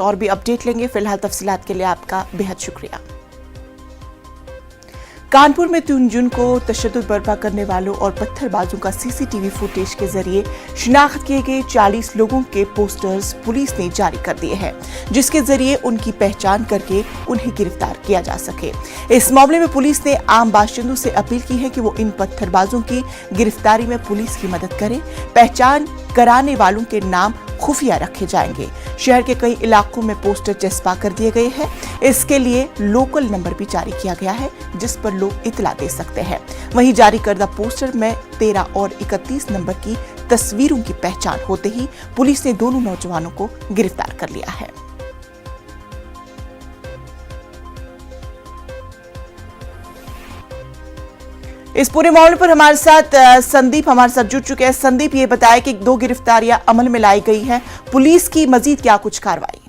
और भी अपडेट लेंगे। फिलहाल तफसीलात के लिए आपका बेहद शुक्रिया। कानपुर में 3 जून को तशद्दुद बर्पा करने वालों और पत्थरबाजों का सीसीटीवी फुटेज के जरिए शिनाख्त किए गए 40 लोगों के पोस्टर्स पुलिस ने जारी कर दिए हैं, जिसके जरिए उनकी पहचान करके उन्हें गिरफ्तार किया जा सके। इस मामले में पुलिस ने आम बाशिंदों से अपील की है कि वो इन पत्थरबाजों की गिरफ्तारी में पुलिस की मदद करें। पहचान कराने वालों के नाम खुफिया रखे जाएंगे। शहर के कई इलाकों में पोस्टर चस्पा कर दिए गए हैं। इसके लिए लोकल नंबर भी जारी किया गया है, जिस पर लोग इतला दे सकते हैं। वहीं जारी करदा पोस्टर में 13 और 31 नंबर की तस्वीरों की पहचान होते ही पुलिस ने दोनों नौजवानों को गिरफ्तार कर लिया है। इस पूरे मामले पर हमारे साथ संदीप जुड़ चुके हैं। संदीप, ये बताया कि 2 गिरफ्तारियां अमल में लाई गई हैं, पुलिस की मजीद क्या कुछ कार्रवाई?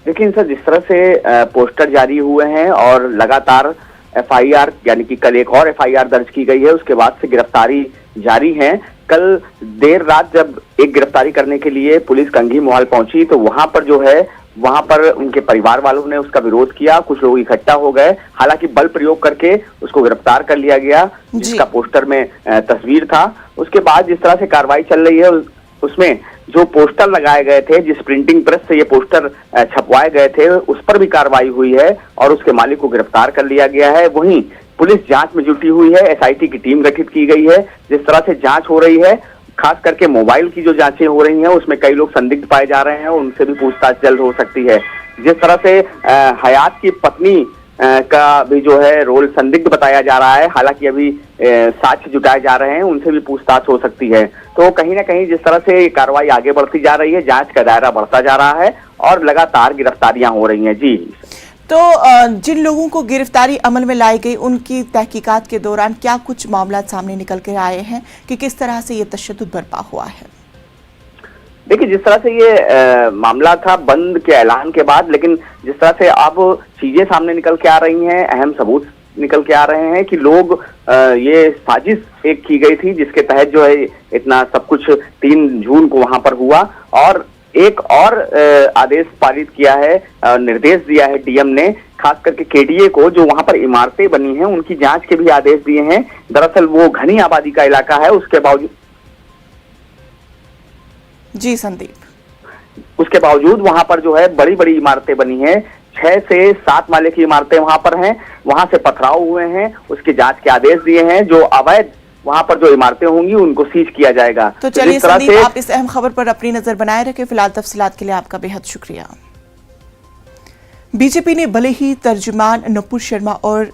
देखिए सर, जिस तरह से पोस्टर जारी हुए हैं और लगातार एफआईआर यानी कि कल एक और एफआईआर दर्ज की गई है, उसके बाद से गिरफ्तारी जारी है। कल देर रात जब एक गिरफ्तारी करने के लिए पुलिस कंघी मोहाल पहुंची तो वहां पर उनके परिवार वालों ने उसका विरोध किया। कुछ लोग इकट्ठा हो गए, हालांकि बल प्रयोग करके उसको गिरफ्तार कर लिया गया, जिसका पोस्टर में तस्वीर था। उसके बाद जिस तरह से कार्रवाई चल रही है, उसमें जो पोस्टर लगाए गए थे, जिस प्रिंटिंग प्रेस से ये पोस्टर छपवाए गए थे, उस पर भी कार्रवाई हुई है और उसके मालिक को गिरफ्तार कर लिया गया है। वहीं पुलिस जांच में जुटी हुई है, एसआईटी की टीम गठित की गई है। जिस तरह से जांच हो रही है, खास करके मोबाइल की जो जांचें हो रही हैं, उसमें कई लोग संदिग्ध पाए जा रहे हैं, उनसे भी पूछताछ जल्द हो सकती है। जिस तरह से हयात की पत्नी का भी जो है रोल संदिग्ध बताया जा रहा है, हालांकि अभी साक्ष्य जुटाए जा रहे हैं, उनसे भी पूछताछ हो सकती है। तो कहीं ना कहीं जिस तरह से कार्रवाई आगे बढ़ती जा रही है, जांच का दायरा बढ़ता जा रहा है और लगातार गिरफ्तारियां हो रही हैं। जी, तो जिन लोगों को गिरफ्तारी अमल में लाई गई, उनकी तहकीकात के दौरान क्या कुछ मामला सामने निकल कर आए हैं कि किस तरह से ये तशद्दुद बर्पा हुआ है? देखिए, जिस तरह से ये मामला था बंद के ऐलान के बाद, लेकिन जिस तरह से अब चीजें सामने निकल के आ रही हैं, अहम सबूत निकल के आ रहे हैं कि लोग ये साजिश एक की गई थी, जिसके तहत जो है इतना सब कुछ 3 जून को वहां पर हुआ। और एक और आदेश पारित किया है, निर्देश दिया है डीएम ने, खास करके केडीए को, जो वहां पर इमारतें बनी हैं उनकी जांच के भी आदेश दिए हैं। दरअसल वो घनी आबादी का इलाका है, उसके बावजूद जी संदीप, उसके बावजूद वहां पर जो है बड़ी बड़ी इमारतें बनी हैं। 6 से 7 माले की इमारतें वहां पर हैं, वहां से पथराव हुए हैं, उसकी जांच के आदेश दिए हैं। जो अवैध वहां पर जो इमारतें होंगी उनको सीज किया जाएगा। तो चलिए संदीप, आप इस अहम खबर पर अपनी नजर बनाए रखें। फिलहाल तफसीलात के लिए आपका बेहद शुक्रिया। बीजेपी ने भले ही तर्जुमान नुपुर शर्मा और